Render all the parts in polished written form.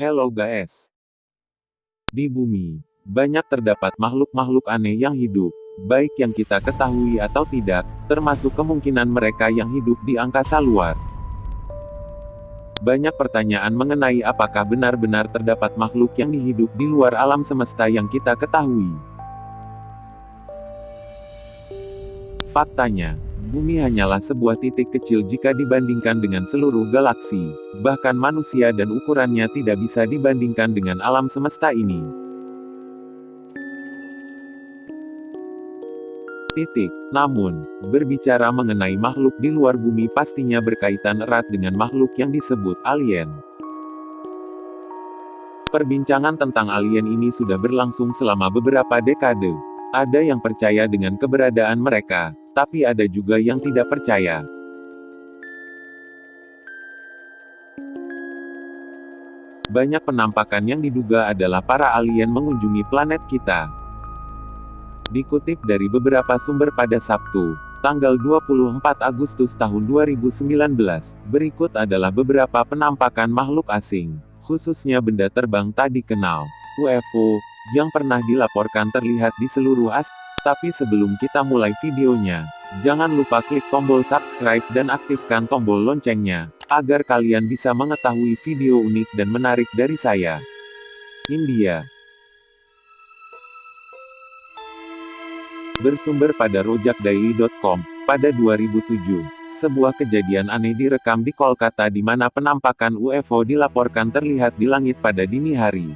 Hello guys. Di bumi, banyak terdapat makhluk-makhluk aneh yang hidup, baik yang kita ketahui atau tidak, termasuk kemungkinan mereka yang hidup di angkasa luar. Banyak pertanyaan mengenai apakah benar-benar terdapat makhluk yang hidup di luar alam semesta yang kita ketahui. Faktanya, bumi hanyalah sebuah titik kecil jika dibandingkan dengan seluruh galaksi, bahkan manusia dan ukurannya tidak bisa dibandingkan dengan alam semesta ini. Namun, berbicara mengenai makhluk di luar bumi pastinya berkaitan erat dengan makhluk yang disebut alien. Perbincangan tentang alien ini sudah berlangsung selama beberapa dekade. Ada yang percaya dengan keberadaan mereka, tapi ada juga yang tidak percaya. Banyak penampakan yang diduga adalah para alien mengunjungi planet kita. Dikutip dari beberapa sumber pada Sabtu, tanggal 24 Agustus tahun 2019, berikut adalah beberapa penampakan makhluk asing, khususnya benda terbang tak dikenal, UFO, yang pernah dilaporkan terlihat di seluruh Asia. Tapi sebelum kita mulai videonya, jangan lupa klik tombol subscribe dan aktifkan tombol loncengnya, agar kalian bisa mengetahui video unik dan menarik dari saya. India. Bersumber pada rojakdaily.com, pada 2007, sebuah kejadian aneh direkam di Kolkata di mana penampakan UFO dilaporkan terlihat di langit pada dini hari.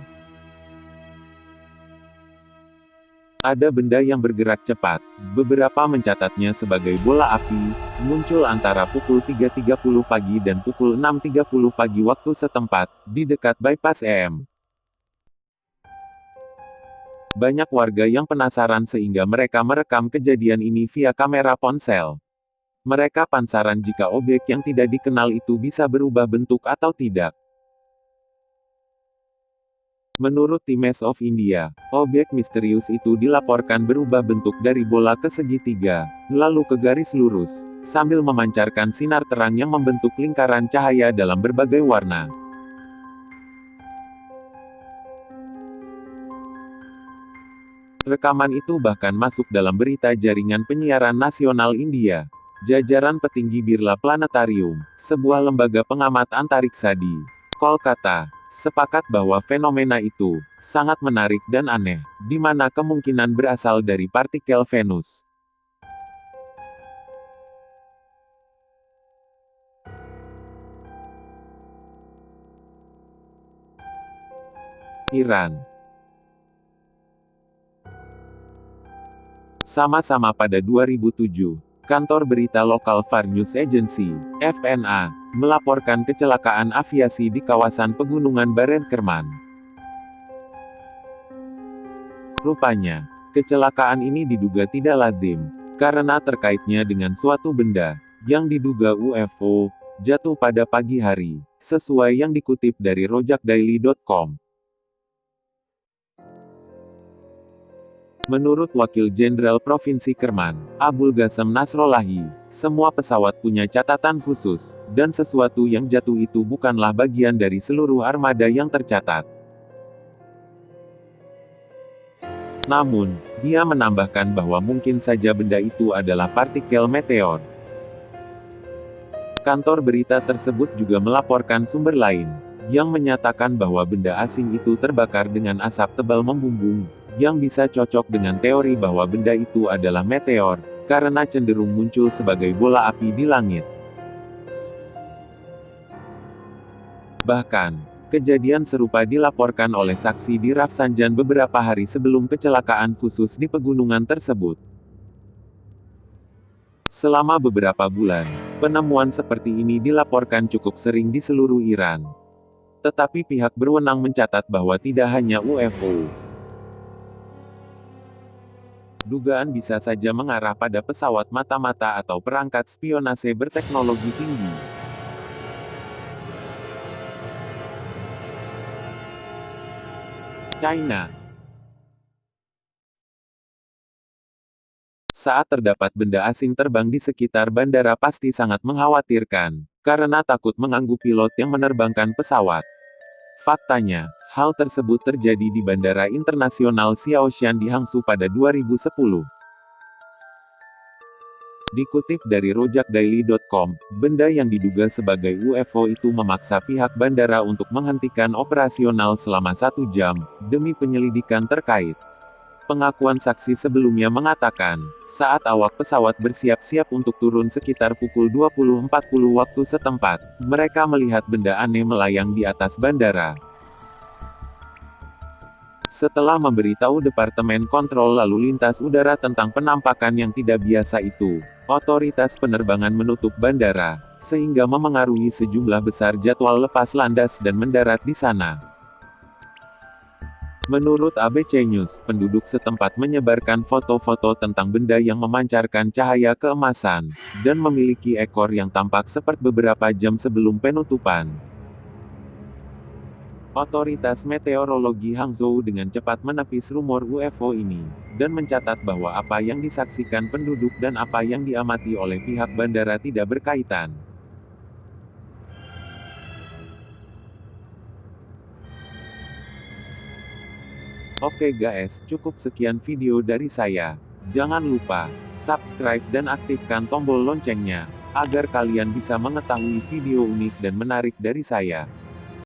Ada benda yang bergerak cepat, beberapa mencatatnya sebagai bola api, muncul antara pukul 3.30 pagi dan pukul 6.30 pagi waktu setempat, di dekat bypass EM. Banyak warga yang penasaran sehingga mereka merekam kejadian ini via kamera ponsel. Mereka penasaran jika objek yang tidak dikenal itu bisa berubah bentuk atau tidak. Menurut Times of India, objek misterius itu dilaporkan berubah bentuk dari bola ke segitiga, lalu ke garis lurus, sambil memancarkan sinar terang yang membentuk lingkaran cahaya dalam berbagai warna. Rekaman itu bahkan masuk dalam berita jaringan penyiaran nasional India. Jajaran petinggi Birla Planetarium, sebuah lembaga pengamat antariksa di Kolkata, sepakat bahwa fenomena itu sangat menarik dan aneh, di mana kemungkinan berasal dari partikel Venus. Iran. Sama-sama pada 2007, kantor berita lokal Far News Agency, FNA, melaporkan kecelakaan aviasi di kawasan pegunungan Barer Kerman. Rupanya, kecelakaan ini diduga tidak lazim, karena terkaitnya dengan suatu benda, yang diduga UFO, jatuh pada pagi hari, sesuai yang dikutip dari rojakdaily.com. Menurut Wakil Jenderal Provinsi Kerman, Abul Ghasem Nasrollahi, semua pesawat punya catatan khusus, dan sesuatu yang jatuh itu bukanlah bagian dari seluruh armada yang tercatat. Namun, dia menambahkan bahwa mungkin saja benda itu adalah partikel meteor. Kantor berita tersebut juga melaporkan sumber lain, yang menyatakan bahwa benda asing itu terbakar dengan asap tebal membumbung, yang bisa cocok dengan teori bahwa benda itu adalah meteor, karena cenderung muncul sebagai bola api di langit. Bahkan, kejadian serupa dilaporkan oleh saksi di Rafsanjan beberapa hari sebelum kecelakaan khusus di pegunungan tersebut. Selama beberapa bulan, penemuan seperti ini dilaporkan cukup sering di seluruh Iran. Tetapi pihak berwenang mencatat bahwa tidak hanya UFO. Dugaan bisa saja mengarah pada pesawat mata-mata atau perangkat spionase berteknologi tinggi. China. Saat terdapat benda asing terbang di sekitar bandara pasti sangat mengkhawatirkan, karena takut mengganggu pilot yang menerbangkan pesawat. Faktanya, hal tersebut terjadi di Bandara Internasional Xiaoshan di Hangzhou pada 2010. Dikutip dari rojakdaily.com, benda yang diduga sebagai UFO itu memaksa pihak bandara untuk menghentikan operasional selama 1 jam, demi penyelidikan terkait. Pengakuan saksi sebelumnya mengatakan, saat awak pesawat bersiap-siap untuk turun sekitar pukul 20.40 waktu setempat, mereka melihat benda aneh melayang di atas bandara. Setelah memberitahu Departemen Kontrol Lalu Lintas Udara tentang penampakan yang tidak biasa itu, otoritas penerbangan menutup bandara, sehingga memengaruhi sejumlah besar jadwal lepas landas dan mendarat di sana. Menurut ABC News, penduduk setempat menyebarkan foto-foto tentang benda yang memancarkan cahaya keemasan, dan memiliki ekor yang tampak seperti beberapa jam sebelum penutupan. Otoritas Meteorologi Hangzhou dengan cepat menepis rumor UFO ini, dan mencatat bahwa apa yang disaksikan penduduk dan apa yang diamati oleh pihak bandara tidak berkaitan. Oke guys, cukup sekian video dari saya. Jangan lupa, subscribe dan aktifkan tombol loncengnya, agar kalian bisa mengetahui video unik dan menarik dari saya.